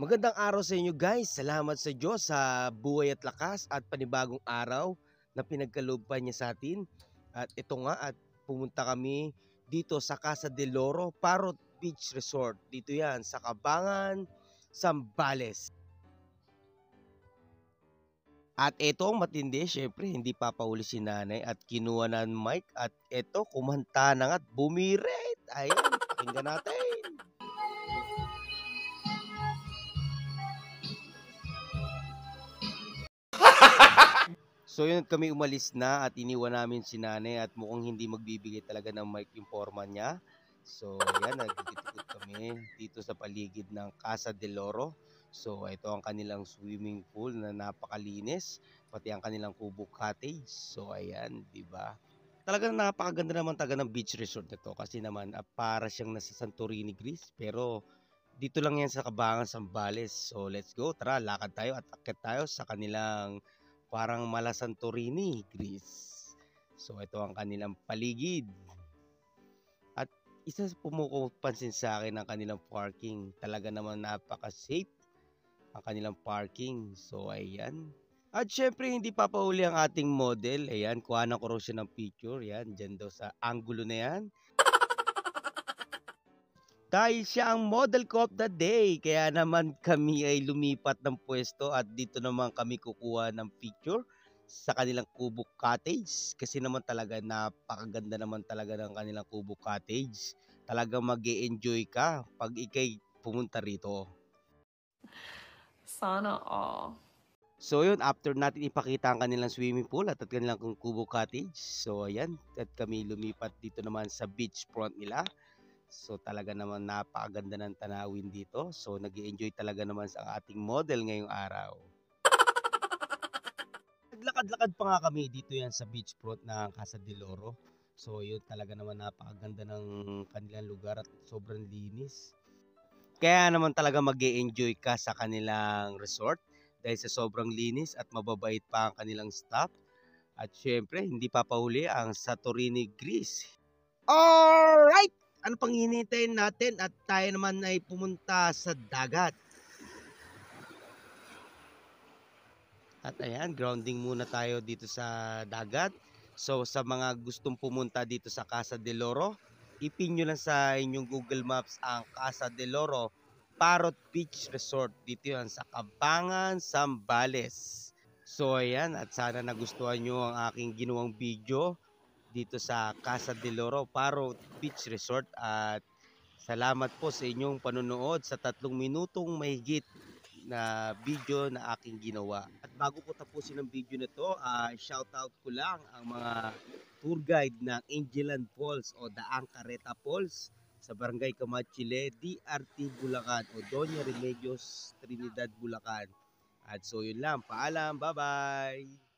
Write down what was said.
Magandang araw sa inyo guys. Salamat sa Diyos sa buhay at lakas at panibagong araw na pinagkaloob pa niya sa atin. At ito nga at pumunta kami dito sa Casa del Oro, Parrot Beach Resort. Dito yan sa Cabangan, Zambales. At ito ang matindi, syempre hindi papauli si nanay at kinuha na ang mic at ito kumanta na nga at bumirit. Ayan, pakinggan natin. So yun kami umalis na at iniwan namin si nanay at mukhang hindi magbibigay talaga ng mic yung foreman niya. So yan, nagtitikot kami dito sa paligid ng Casa del Oro. So ito ang kanilang swimming pool na napakalinis, pati ang kanilang kubo cottage. So ayan, di ba? Talagang napakaganda naman taga ng beach resort na to kasi naman para siyang nasa Santorini, Greece. Pero dito lang yan sa Cabangan, Zambales. So let's go, tara, lakad tayo at akyat tayo sa kanilang parang mala Santorini, Greece. So ito ang kanilang paligid. At isa sa pumupansin sa akin ang kanilang parking. Talaga naman napaka-safe ang kanilang parking. So ayan. At syempre hindi papauli ang ating model. Ayan, kuha ko raw siya ng picture. Ayan, dyan daw sa angulo na yan. Dahil siya ang model ko of the day. Kaya naman kami ay lumipat ng pwesto at dito naman kami kukuha ng picture sa kanilang Kubo Cottage. Kasi naman talaga napakaganda naman talaga ng kanilang Kubo Cottage. Talagang mag-e-enjoy ka pag ikay pumunta rito. Sana all. So yun, after natin ipakita ang kanilang swimming pool at kanilang Kubo Cottage. So ayan, at kami lumipat dito naman sa beach front nila. So talaga naman napakaganda ng tanawin dito. So nag-enjoy talaga naman sa ating model ngayong araw. Naglakad-lakad pa nga kami dito yan sa beachfront ng Casa del Oro. So yun talaga naman napakaganda ng kanilang lugar at sobrang linis. Kaya naman talaga mag-enjoy ka sa kanilang resort dahil sa sobrang linis at mababait pa ang kanilang staff. At syempre, hindi papahuli ang Santorini, Greece. Alright! Ano pang hinihintay natin at tayo naman ay pumunta sa dagat. At ayan, grounding muna tayo dito sa dagat. So sa mga gustong pumunta dito sa Casa del Oro, ipin nyo lang sa inyong Google Maps ang Casa del Oro Parrot Beach Resort. Dito yan sa Cabangan, Zambales. So ayan, at sana nagustuhan nyo ang aking ginawang video dito sa Casa del Oro Parrot Beach Resort. At salamat po sa inyong panonood sa 3 minutong mahigit na video na aking ginawa. At bago ko tapusin ang video na to, shout out ko lang ang mga tour guide ng Angelan Falls o Daang Careta Falls sa Barangay Camachile, DRT Bulacan o Doña Remedios Trinidad Bulacan. At so yun lang, paalam, bye bye!